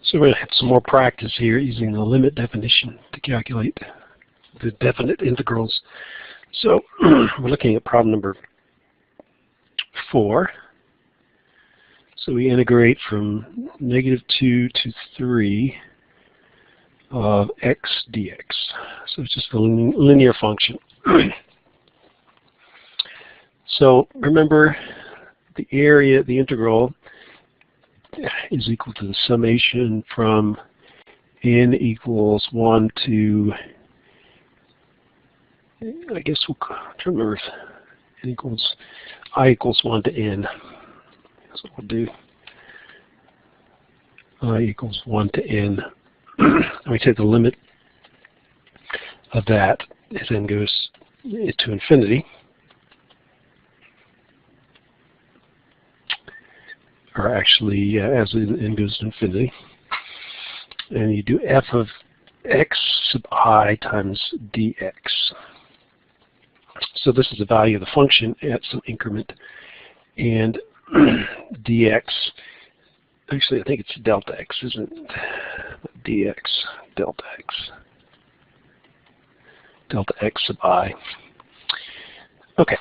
So we're going to have some more practice here using the limit definition to calculate the definite integrals. So we're looking at problem number 4. So we integrate from -2 to 3 of x dx. So it's just a linear function. So remember, the area, the integral, is equal to the summation from n equals 1 to, I guess we'll remember, n equals, I equals 1 to n. That's what we'll do. I equals 1 to n. And we take the limit of that as n goes to infinity. Or actually, as n goes to infinity. And you do f of x sub I times dx. So this is the value of the function at some increment. And dx, actually I think it's delta x, isn't it? Dx, delta x. Delta x sub I. Okay,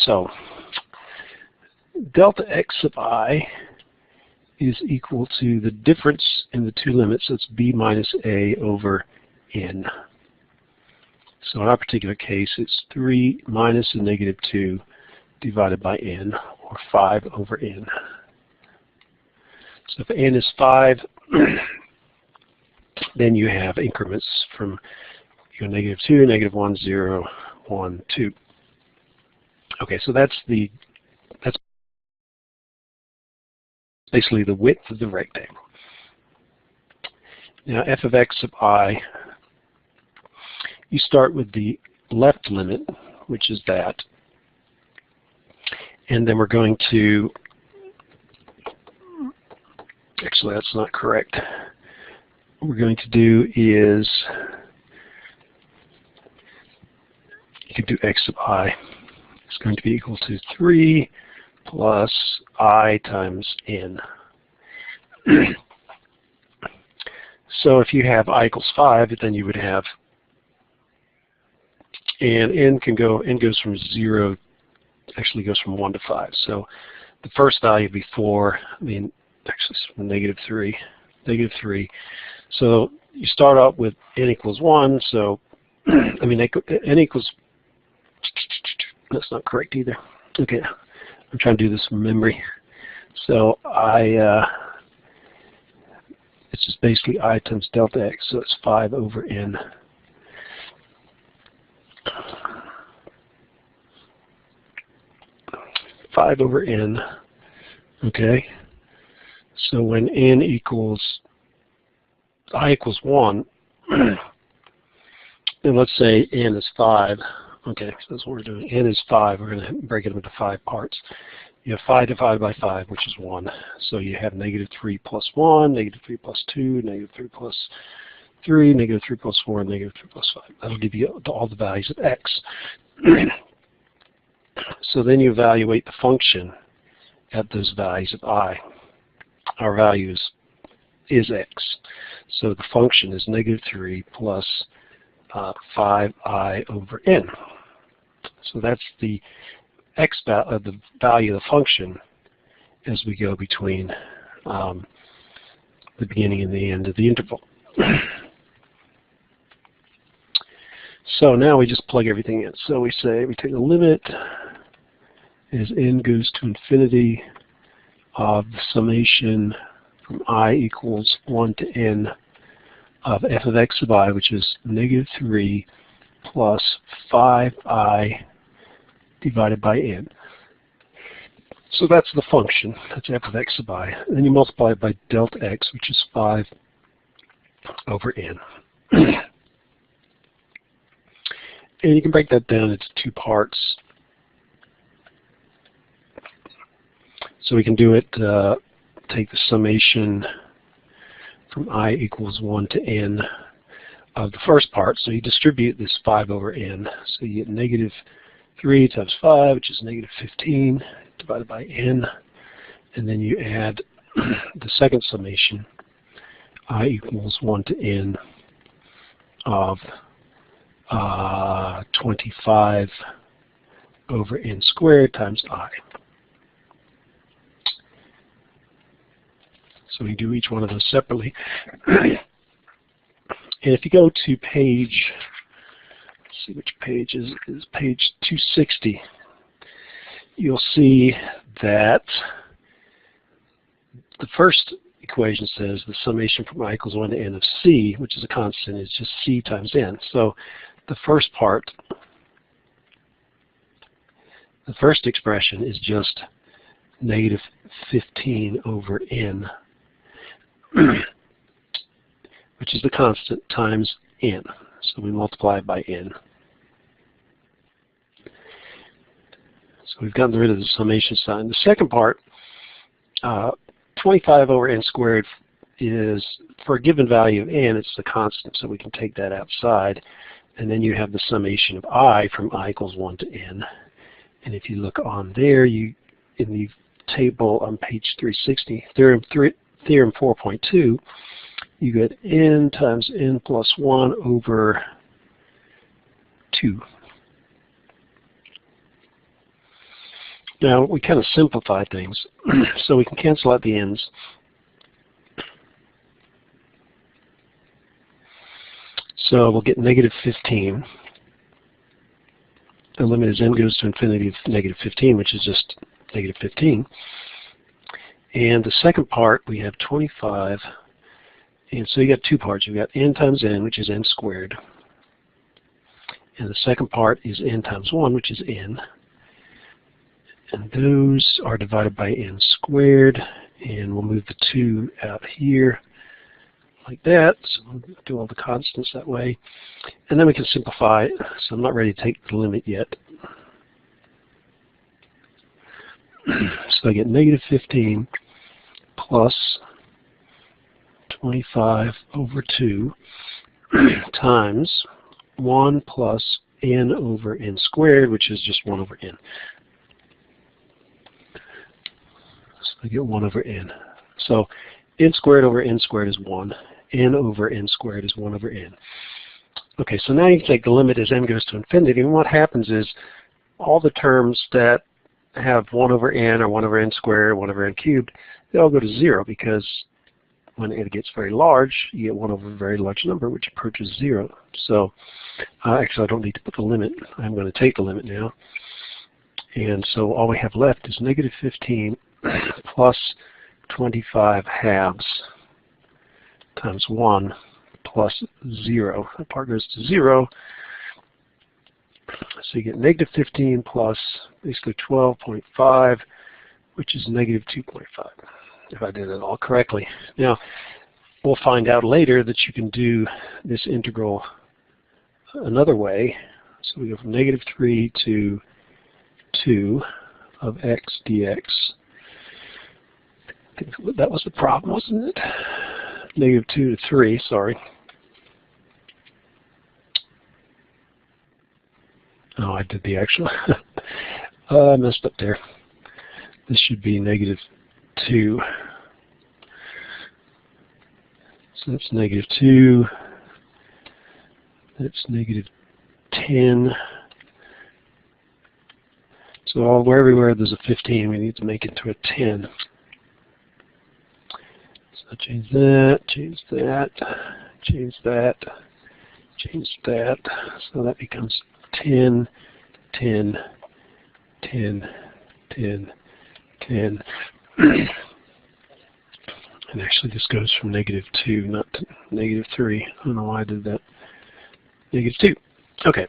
so delta x sub I is equal to the difference in the two limits. So it's b minus a over n. So in our particular case, it's 3 minus a negative 2 divided by n, or 5 over n. So if n is 5, then you have increments from negative 2, negative 1, 0, 1, 2. Okay, so that's basically the width of the rectangle. Now f of x sub I, you start with the left limit, which is that, and then we're going to, actually that's not correct. What we're going to do is, you can do x sub I. It's going to be equal to 3 plus I times n. So if you have I equals 5, then you would have, and n goes from 0, actually goes from 1 to 5. So the first value would be 4, actually it's from negative 3. So you start out with n equals 1, so, n equals, that's not correct either. Okay, I'm trying to do this from memory. So it's just basically I times delta x, so it's 5 over n. Okay, so when n equals, I equals 1, and let's say n is 5, okay, so that's what we're doing. N is 5, we're going to break it into 5 parts. You have 5 divided by 5, which is 1. So you have negative 3 plus 1, negative 3 plus 2, negative 3 plus 3, negative 3 plus 4, and negative 3 plus 5. That'll give you all the values of x. So then you evaluate the function at those values of I. Our value is x. So the function is negative 3 plus 5I over n. So that's the x the value of the function as we go between the beginning and the end of the interval. So now we just plug everything in. So we say we take a limit as n goes to infinity of the summation from I equals 1 to n of f of x sub I, which is negative 3 plus 5I divided by n. So that's the function. That's f of x sub I. And then you multiply it by delta x, which is 5 over n. And you can break that down into 2 parts. So we can do it, take the summation from I equals 1 to n of the first part. So you distribute this 5 over n. So you get negative 3 times 5, which is negative 15, divided by n. And then you add the second summation, I equals 1 to n of 25 over n squared times I. So we do each one of those separately. And if you go to page, let's see which page is page 260, you'll see that the first equation says the summation from I equals 1 to n of c, which is a constant, is just c times n. So the first part, the first expression is just negative 15 over n, which is the constant, times n. So we multiply it by n. So we've gotten rid of the summation sign. The second part, 25 over n squared is, for a given value of n, it's the constant, so we can take that outside. And then you have the summation of I from I equals 1 to n. And if you look on there, in the table on page 360, theorem 4.2, you get n times n plus 1 over 2. Now, we kind of simplify things, so we can cancel out the n's. So we'll get negative 15. The limit as n goes to infinity of negative 15, which is just negative 15. And the second part, we have 25. And so you got two parts. You've got n times n, which is n squared. And the second part is n times 1, which is n. And those are divided by n squared. And we'll move the 2 out here like that. So we'll do all the constants that way. And then we can simplify it. So I'm not ready to take the limit yet. So I get negative 15 plus 25 over 2 times 1 plus n over n squared, which is just 1 over n. So I get 1 over n. So n squared over n squared is 1. N over n squared is 1 over n. Okay, so now you can take the limit as n goes to infinity, and what happens is all the terms that have 1 over n or 1 over n squared, 1 over n cubed, they all go to 0, because when n gets very large, you get 1 over a very large number, which approaches 0. So actually I don't need to put the limit. I'm going to take the limit now. And so all we have left is negative 15 plus 25 halves times 1 plus 0. That part goes to 0. So you get negative 15 plus basically 12.5, which is negative 2.5, if I did it all correctly. Now, we'll find out later that you can do this integral another way. So we go from negative 3 to 2 of x dx. I think that was the problem, wasn't it? Negative 2 to 3, sorry. Oh, I did the actual. I messed up there. This should be negative 2. So that's negative 2. That's negative 10. So everywhere there's a 15, we need to make it to a 10. So change that, change that, change that, change that. So that becomes 10, 10, 10, 10, 10. And actually this goes from negative 2, not to negative 3. I don't know why I did that. Negative 2. Okay.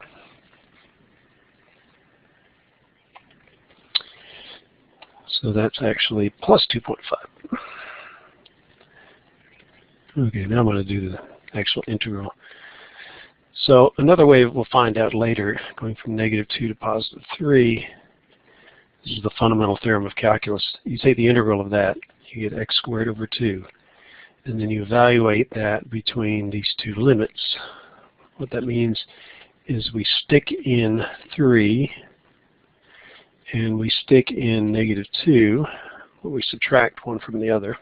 So that's actually plus 2.5. Okay, now I'm going to do the actual integral. So another way we'll find out later, going from negative 2 to positive 3, this is the fundamental theorem of calculus. You take the integral of that, you get x squared over 2. And then you evaluate that between these two limits. What that means is we stick in 3 and we stick in negative 2, but we subtract one from the other.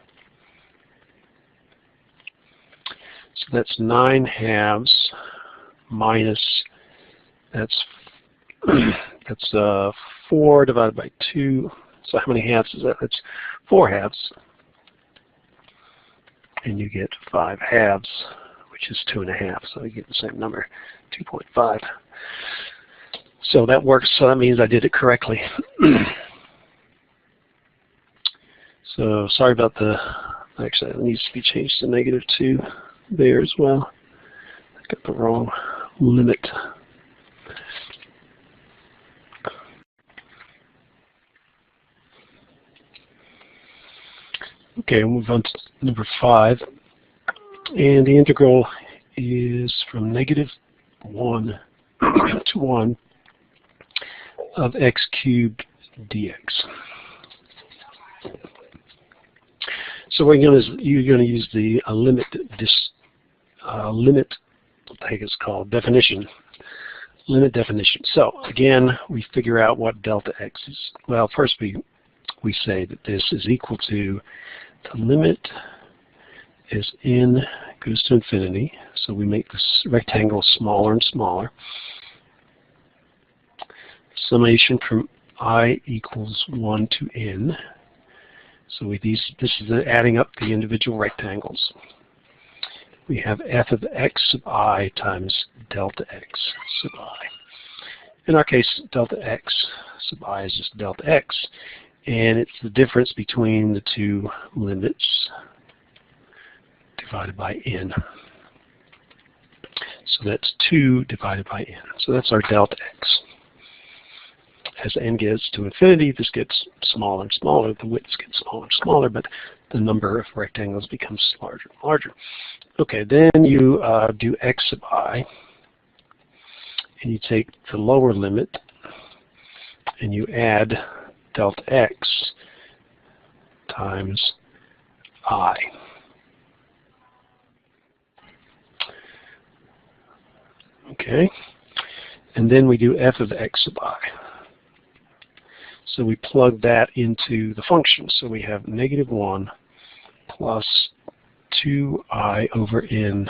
So that's 9 halves minus, that's 4 divided by 2. So how many halves is that? That's 4 halves. And you get 5 halves, which is 2.5. So you get the same number, 2.5. So that works. So that means I did it correctly. So sorry about the, actually it needs to be changed to -2 there as well. I got the wrong limit. Okay, we'll move on to number 5. And the integral is from -1 to 1 of x cubed dx. So what you're going to use the limit, what the heck is called, definition. Limit definition. So again, we figure out what delta x is. Well, first we say that this is equal to the limit as n goes to infinity. So we make this rectangle smaller and smaller. Summation from I equals 1 to n. So this is adding up the individual rectangles. We have f of x sub I times delta x sub I. In our case, delta x sub I is just delta x, and it's the difference between the two limits divided by n. So that's 2 divided by n. So that's our delta x. As n gets to infinity, this gets smaller and smaller. The widths get smaller and smaller, but the number of rectangles becomes larger and larger. Okay, then you do x sub I, and you take the lower limit, and you add delta x times I. Okay, and then we do f of x sub I. So we plug that into the function. So we have -1 plus 2I over n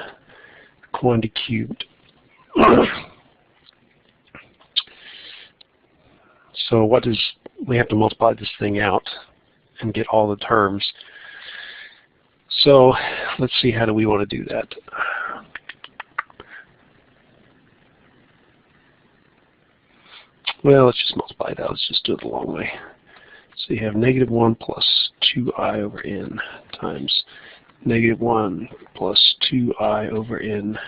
quantity cubed. So what does, we have to multiply this thing out and get all the terms. So let's see, how do we want to do that? Well, let's just multiply it out. Let's just do it the long way. So you have -1 plus 2I over n times -1 plus 2I over n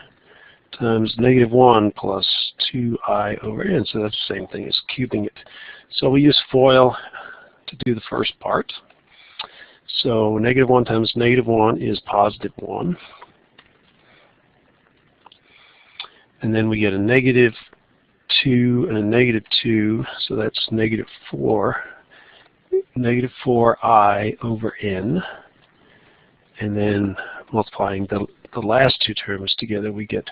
times -1 plus 2I over n. So that's the same thing as cubing it. So we use FOIL to do the first part. So -1 times -1 is +1. And then we get a -2 and a -2, so that's -4. -4I over n. And then multiplying the last two terms together, we get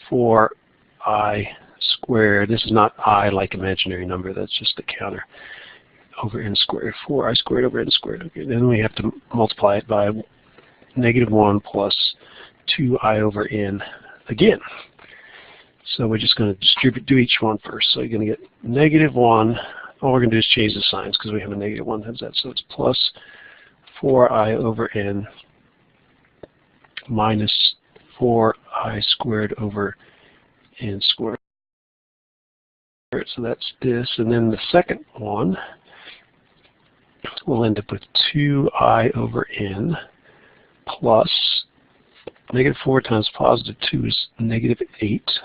4I squared. This is not I like imaginary number, that's just the counter, over n squared. 4I squared over n squared. Okay, then we have to multiply it by -1 plus 2I over n again. So we're just going to do each one first. So you're going to get -1. All we're going to do is change the signs because we have a -1 times that. So it's plus 4I over n minus 4I squared over n squared. So that's this. And then the second one, we'll end up with 2I over n plus -4 times +2 is -8.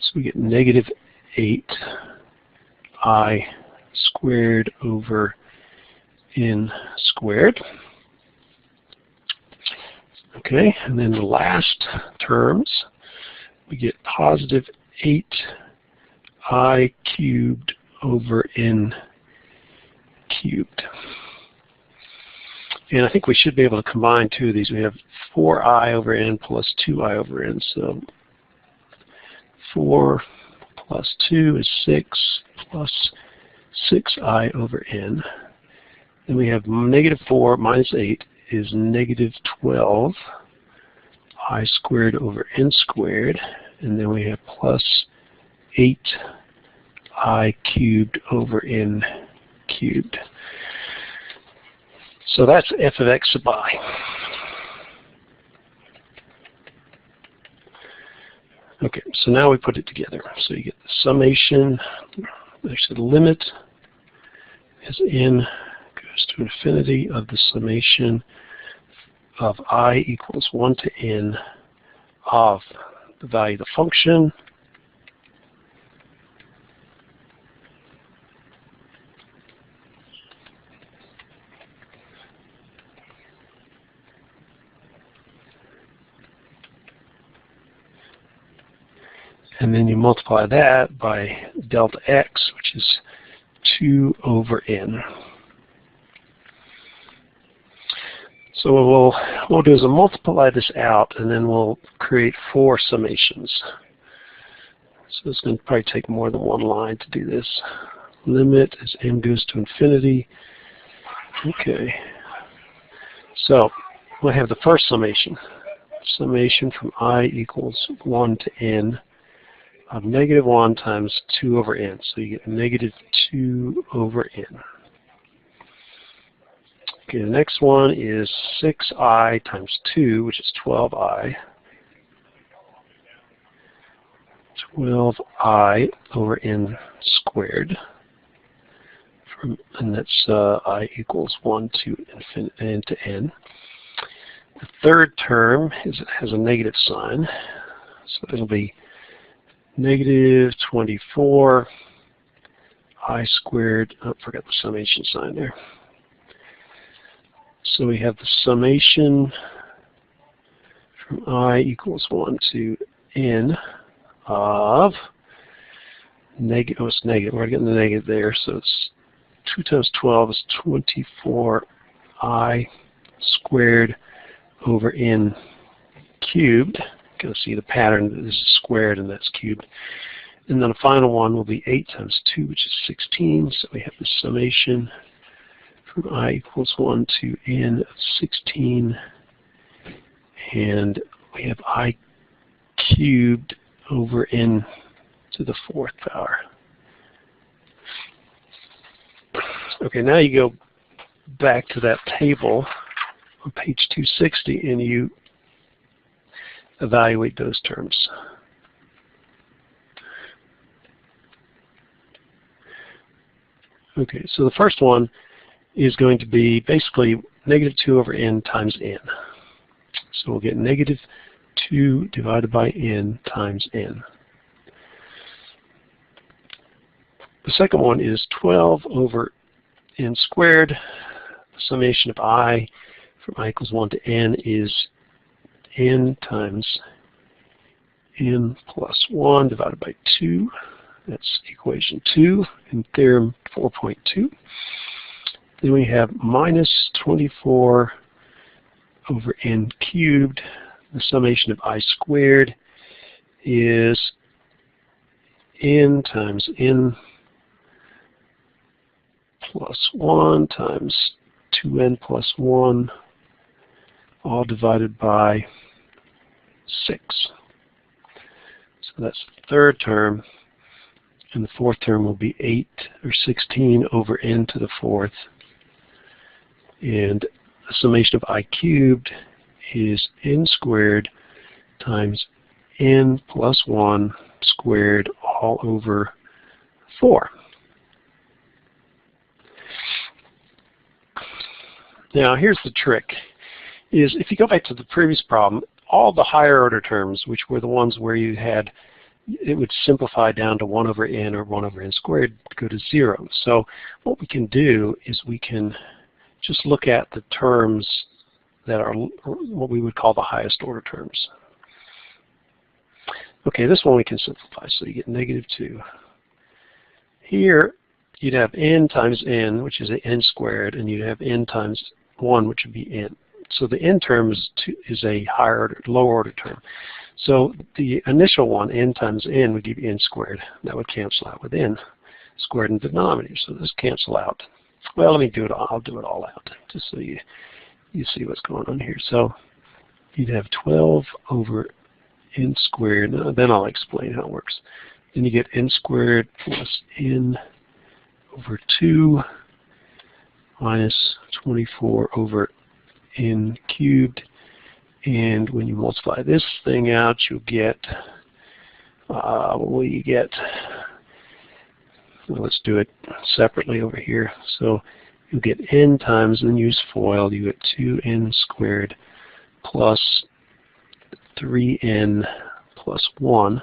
So we get -8I squared over n squared. Okay, and then the last terms, we get +8I cubed over n cubed. And I think we should be able to combine two of these. We have 4I over n plus 2I over n. So 4 plus 2 is 6 plus 6I over n. Then we have -4 minus 8 is -12. I squared over n squared, and then we have plus 8I cubed over n cubed. So that's f of x sub I. Okay, so now we put it together. So you get the summation, actually the limit as n goes to infinity of the summation of I equals 1 to n of the value of the function and then you multiply that by delta x, which is 2 over n. So what we'll do is we'll multiply this out, and then we'll create 4 summations. So it's going to probably take more than one line to do this. Limit as n goes to infinity. Okay. So we'll have the first summation. Summation from I equals 1 to n of negative 1 times 2 over n. So you get negative 2 over n. Okay, the next one is 6I times 2, which is 12I. 12I over n squared. And that's I equals 1 to infinity to n. The third term has a negative sign. So it'll be negative 24 I squared. Oh, forgot the summation sign there. So we have the summation from I equals 1 to n of negative, oh, it's negative. We're getting the negative there, so it's 2 times 12 is 24I squared over n cubed. You can see the pattern that this is squared and that's cubed. And then the final one will be 8 times 2, which is 16. So we have the summation from I equals 1 to n of 16. And we have I cubed over n to the 4th power. Okay, now you go back to that table on page 260 and you evaluate those terms. Okay, so the first one is going to be basically negative 2 over n times n. So we'll get negative 2 divided by n times n. The second one is 12 over n squared. The summation of I from I equals 1 to n is n times n plus 1 divided by 2. That's equation 2 in theorem 4.2. Then we have minus 24 over n cubed. The summation of I squared is n times n plus 1 times 2n plus 1, all divided by 6. So that's the third term. And the fourth term will be 8 or 16 over n to the 4th. And the summation of I cubed is n squared times n plus 1 squared all over 4. Now here's the trick, is if you go back to the previous problem, all the higher order terms, which were the ones where you had, it would simplify down to 1 over n or 1 over n squared, go to 0. So what we can do is we can just look at the terms that are what we would call the highest order terms. Okay, this one we can simplify, so you get negative 2. Here you'd have n times n, which is n squared, and you'd have n times 1, which would be n. So the n term is a higher order, lower order term. So the initial one, n times n, would give you n squared. That would cancel out with n squared in the denominator. So this cancel out. Well, let me do it. I'll do it all out just so you see what's going on here. So you'd have 12 over n squared. Now, then I'll explain how it works. Then you get n squared plus n over 2 minus 24 over n cubed. And when you multiply this thing out, you'll get, what will you get? Well, let's do it separately over here. So you'll get n times, then use FOIL, you get 2n squared plus 3n plus 1.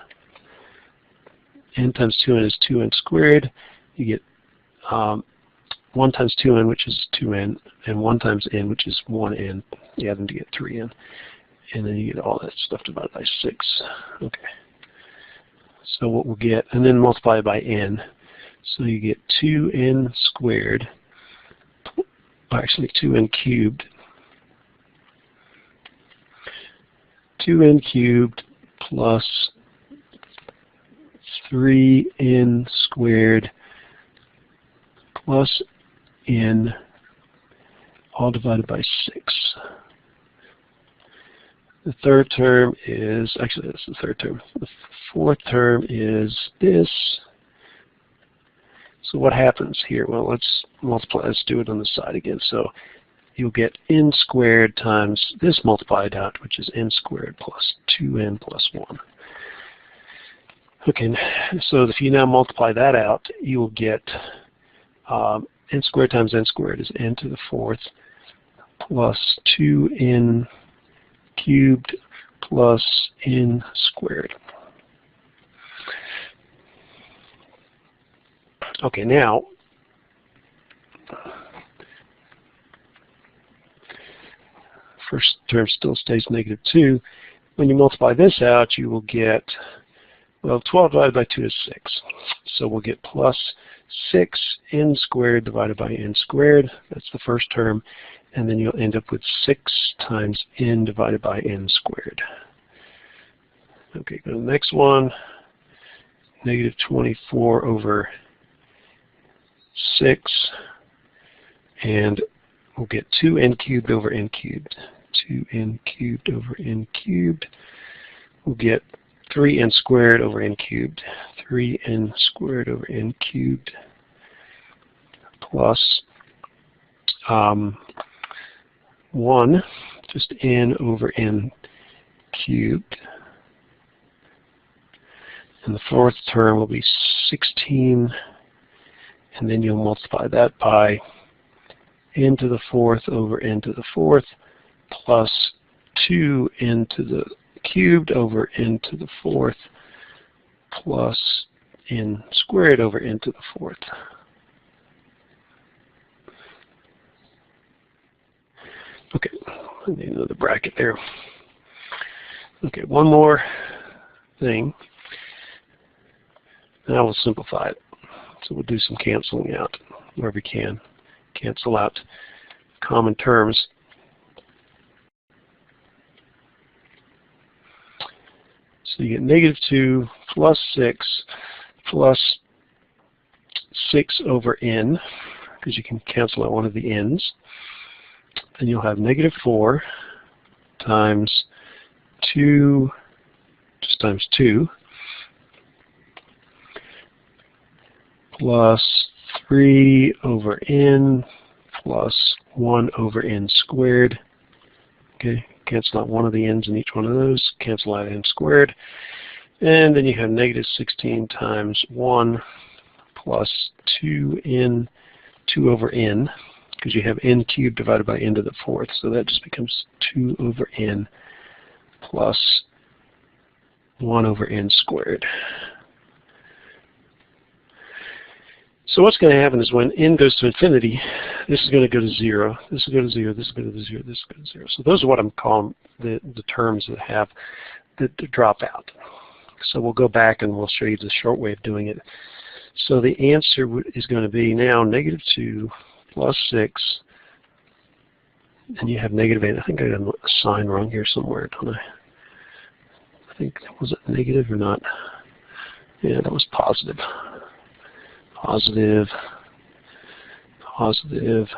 N times 2n is 2n squared. You get 1 times 2n, which is 2n, and 1 times n, which is 1n. You add them to get 3n. And then you get all that stuff divided by 6. Okay. So what we'll get, and then multiply by n. So you get 2n squared, actually 2n cubed. 2n cubed plus 3n squared plus n, all divided by 6. The third term is, actually that's the third term. The fourth term is this. So what happens here? Well, let's multiply, let's do it on the side again. So you'll get n squared times this multiplied out, which is n squared plus 2n plus 1. Okay, so if you now multiply that out, you will get n squared times n squared is n to the fourth plus 2n cubed plus n squared. Okay, now first term still stays -2. When you multiply this out, you will get, well, 12 divided by 2 is 6. So we'll get plus 6n squared divided by n squared. That's the first term. And then you'll end up with 6 times n divided by n squared. Okay, go to the next one. -24 over 6. And we'll get 2n cubed over n cubed. 2n cubed over n cubed. We'll get 3n squared over n cubed. 3n squared over n cubed plus 1, just n over n cubed. And the fourth term will be 16, and then you'll multiply that by n to the fourth over n to the fourth plus 2n to the cubed over n to the fourth plus n squared over n to the fourth. Okay, I need another bracket there. Okay, one more thing. Now we'll simplify it. So we'll do some canceling out wherever we can. Cancel out common terms. So you get -2 plus 6 plus 6 over n, because you can cancel out one of the n's. Then you'll have -4 times 2, just times 2, plus 3 over n plus 1 over n squared. Okay, cancel out one of the n's in each one of those, cancel out n squared. And then you have -16 times 1 plus 2n, 2 over n, because you have n cubed divided by n to the fourth, so that just becomes 2 over n plus 1 over n squared. So what's going to happen is when n goes to infinity, this is going to go to 0, this will go to 0, this will go to 0, this will go to 0. So those are what I'm calling the terms that have the drop out. So we'll go back and we'll show you the short way of doing it. So the answer is going to be now -2 plus 6, and you have -8. I think I got a sign wrong here somewhere, don't I? I think, was it negative or not? Yeah, that was positive. Positive, positive,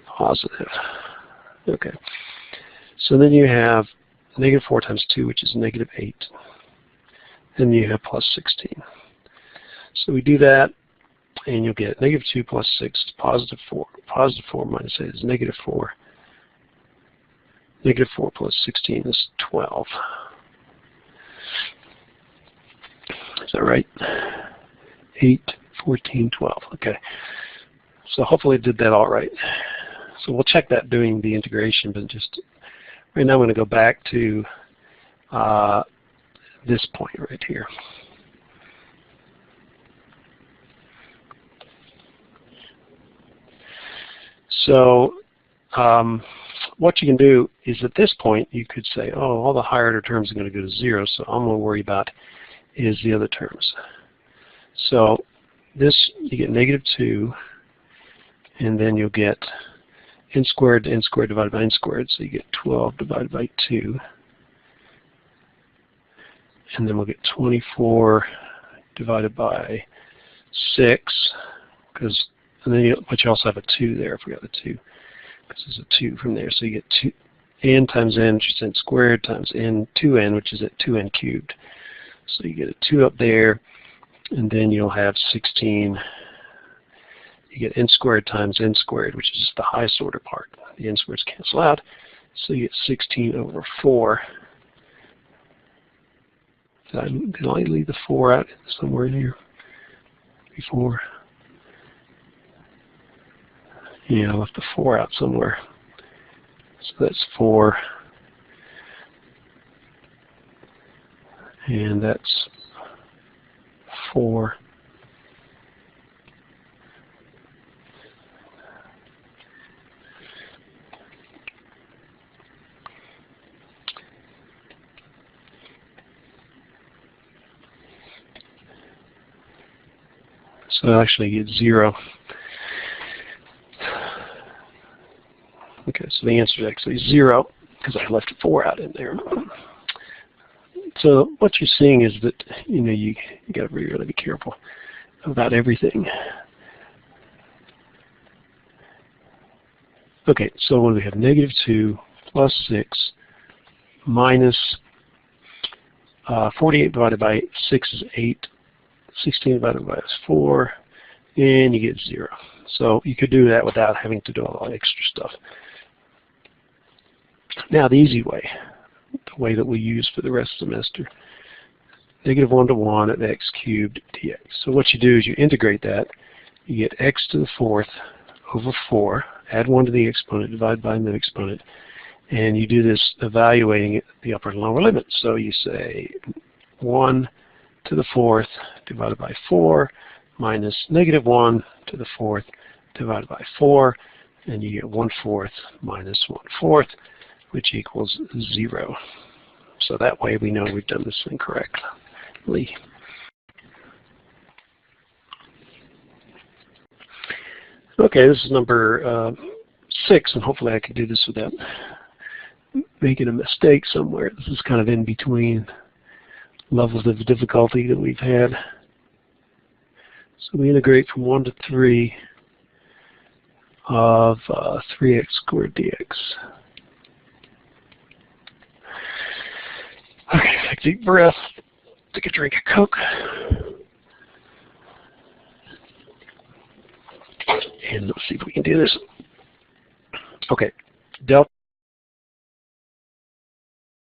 positive. Okay. So then you have negative 4 times 2, which is negative 8. Then you have plus 16. So we do that, and you'll get negative 2 plus 6 is positive 4. Positive 4 minus 8 is negative 4. Negative 4 plus 16 is 12. Is that right? 8, 14, 12. Okay. So hopefully I did that all right. So we'll check that doing the integration, but just right now I'm going to go back to this point right here. So what you can do is at this point you could say, oh, all the higher order terms are going to go to 0, so all I'm going to worry about is the other terms. So this, you get negative 2, and then you'll get n squared to n squared divided by n squared, so you get 12 divided by 2. And then we'll get 24 divided by 6, because, and then but you also have a 2 there. I forgot the 2, because there's a 2 from there. So you get 2 n times n, which is n squared, times n 2n, which is at 2n cubed. So you get a 2 up there, and then you'll have 16. You get n squared times n squared, which is just the highest order part. The n squareds cancel out, so you get 16 over 4. Did I leave the 4 out somewhere in here before? Yeah, I left the 4 out somewhere. So that's 4. And that's 4. So I actually get 0. Okay, so the answer is actually 0 because I left 4 out in there. So what you're seeing is that you got to really be careful about everything. Okay, so when we have negative 2 plus 6 minus 48 divided by 6 is 8. 16 divided by 4, and you get 0. So you could do that without having to do all that extra stuff. Now the easy way, the way that we use for the rest of the semester, negative 1 to 1 of x cubed dx. So what you do is you integrate that. You get x to the 4th over 4, add 1 to the exponent, divide by the exponent, and you do this evaluating the upper and lower limits. So you say 1 to the 4th divided by 4 minus negative 1 to the 4th divided by 4, and you get 1/4 minus 1/4, which equals 0. So that way we know we've done this thing correctly. Okay, this is number 6, and hopefully I can do this without making a mistake somewhere. This is kind of in between levels of difficulty that we've had. So we integrate from 1 to 3 of 3x squared dx. Okay, take a deep breath, take a drink of Coke, and let's see if we can do this. Okay, delta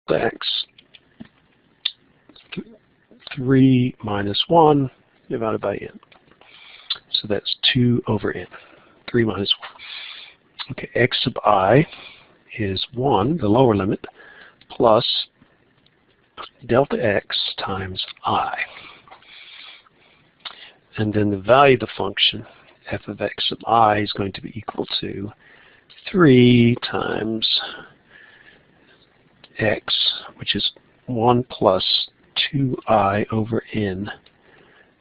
x 3 minus 1 divided by n. So that's 2 over n. 3 minus 1. Okay, x sub I is 1, the lower limit, plus delta x times I. And then the value of the function, f of x sub I, is going to be equal to 3 times x, which is 1 plus 2I over n,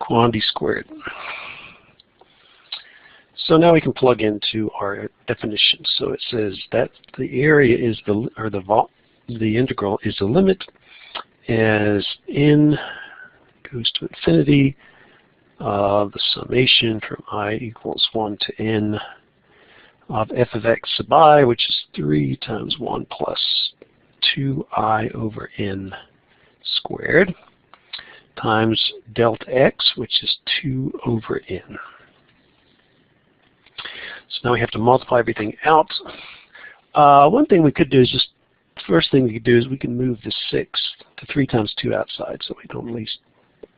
quantity squared. So now we can plug into our definition. So it says that the area is the integral is the limit as n goes to infinity of the summation from I equals 1 to n of f of x sub I, which is 3 times 1 plus 2I over n squared, times delta x, which is 2 over n. So now we have to multiply everything out. One thing we could do is first thing we could do is we can move the 6 to 3 times 2 outside, so we don't at least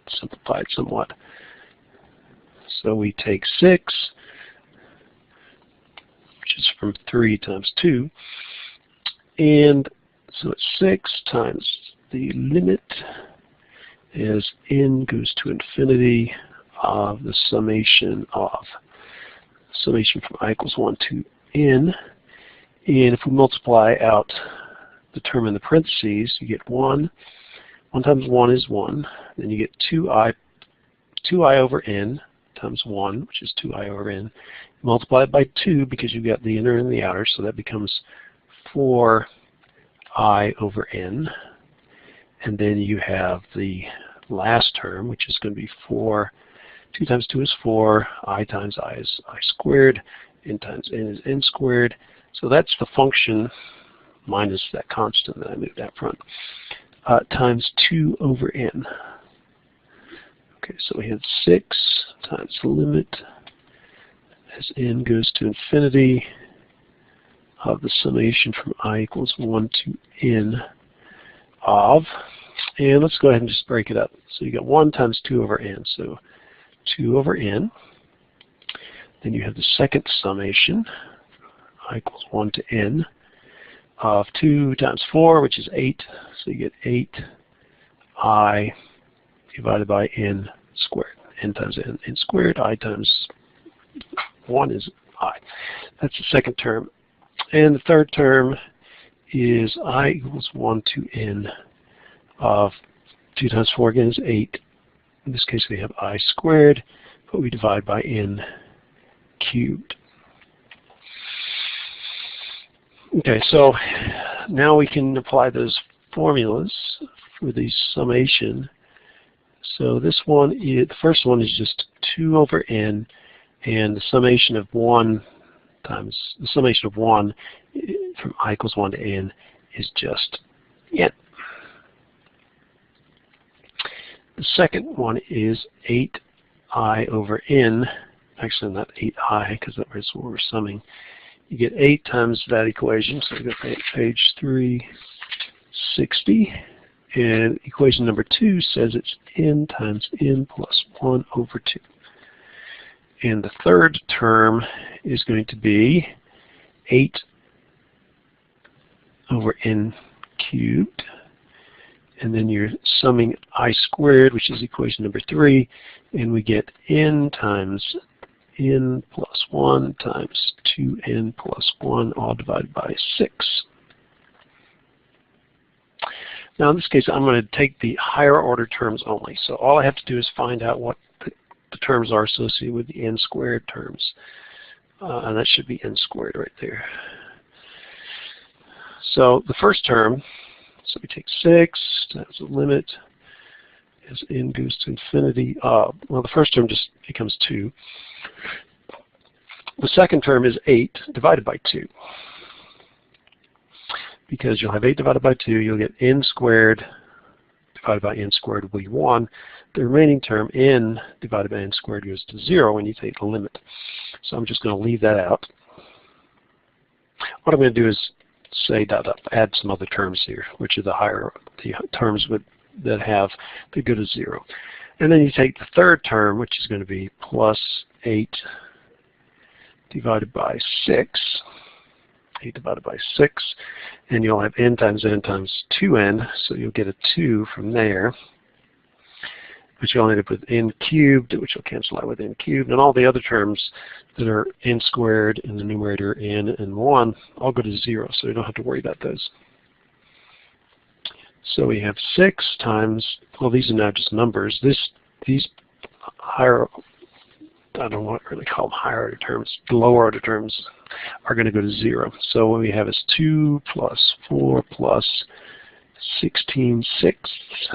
simplify it somewhat. So we take 6, which is from 3 times 2, and so it's 6 times the limit as n goes to infinity of the summation from I equals 1 to n. And if we multiply out the term in the parentheses, you get 1. 1 times 1 is 1. Then you get 2i over n times 1, which is 2i over n. Multiply it by 2 because you've got the inner and the outer, so that becomes 4i over n. And then you have the last term, which is going to be 4. 2 times 2 is 4. I times I is I squared. N times n is n squared. So that's the function minus that constant that I moved out front, times 2 over n. Okay, so we have 6 times the limit as n goes to infinity of the summation from I equals 1 to n of, and let's go ahead and just break it up. So you got 1 times 2 over n, so 2 over n. Then you have the second summation, I equals 1 to n, of 2 times 4, which is 8, so you get 8i divided by n squared. N times n squared, I times 1 is I. That's the second term. And the third term is I equals 1 to n of 2 times 4 again is 8. In this case we have I squared, but we divide by n cubed. Okay, so now we can apply those formulas for the summation. So this one, the first one is just 2 over n, and the summation of 1 times the summation of 1 from I equals 1 to n is just n. The second one is 8i over n. Actually, not 8i, because that was what we're summing. You get 8 times that equation, so we go to page 360. And equation number 2 says it's n times n plus 1 over 2. And the third term is going to be 8 over n cubed. And then you're summing I squared, which is equation number 3, and we get n times n plus 1 times 2n plus 1, all divided by 6. Now in this case, I'm going to take the higher order terms only. So all I have to do is find out what the terms are associated with the n squared terms. And that should be n squared right there. So the first term, so we take 6 times the limit as n goes to infinity. Well, the first term just becomes 2. The second term is 8 divided by 2. Because you'll have 8 divided by 2, you'll get n squared divided by n squared will be 1. The remaining term, n divided by n squared, goes to 0 when you take the limit. So I'm just going to leave that out. What I'm going to do is say add some other terms here, which are the terms that go to 0. And then you take the third term, which is going to be plus 8 divided by 6. 8 divided by 6, and you'll have n times 2n, so you'll get a 2 from there. But you'll end up with n cubed, which will cancel out with n cubed, and all the other terms that are n squared in the numerator, n and 1, all go to 0, so you don't have to worry about those. So we have 6 times, well, these are now just numbers. These higher, I don't know what really call them higher order terms, the lower order terms are going to go to 0. So what we have is 2 plus 4 plus 16 sixths.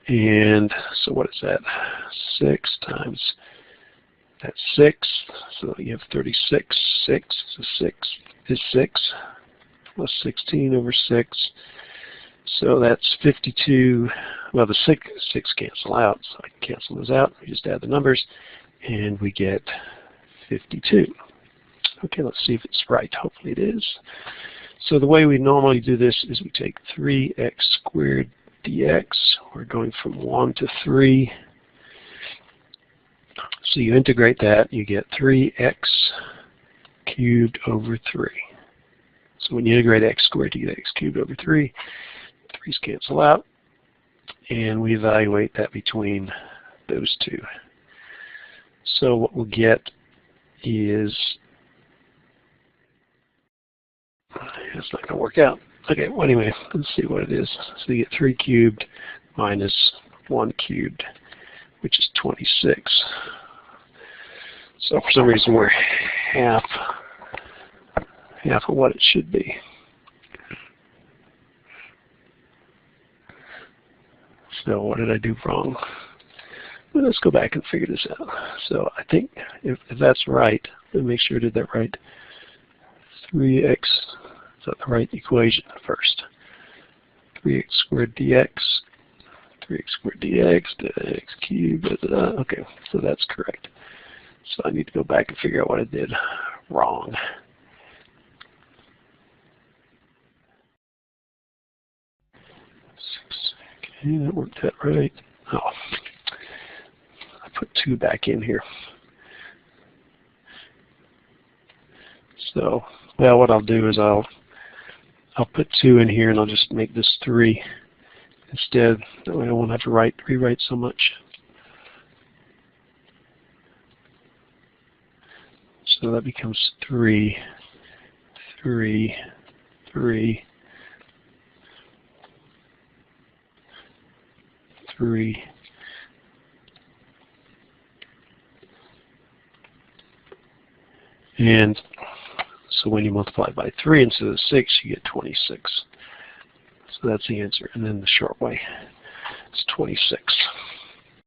And so what is that? 6 times That's 6. So you have 36. 6 is 6 plus 16 over 6. So that's 52. Well, the 6 cancel out, so I can cancel those out. We just add the numbers, and we get 52. Okay, let's see if it's right. Hopefully it is. So the way we normally do this is we take 3x squared dx. We're going from 1 to 3. So you integrate that, you get 3x cubed over 3. So when you integrate x squared, you get x cubed over 3. 3's cancel out, and we evaluate that between those two. So what we'll get is, it's not going to work out. Okay, well anyway, let's see what it is. So you get 3 cubed minus 1 cubed, which is 26. So for some reason we're half of what it should be. So what did I do wrong? Well, let's go back and figure this out. So I think if that's right, let me make sure I did that right. 3x, is that the right equation first? 3x squared dx, 3x squared dx, x cubed, okay, so that's correct. So I need to go back and figure out what I did wrong. Okay, that worked out right. Oh, I put 2 back in here. So, well, what I'll do is I'll put 2 in here, and I'll just make this 3 instead. That way I won't have to rewrite so much. So that becomes 3, 3, 3, 3. And so when you multiply by 3 instead of 6, you get 26. So that's the answer. And then the short way is 26.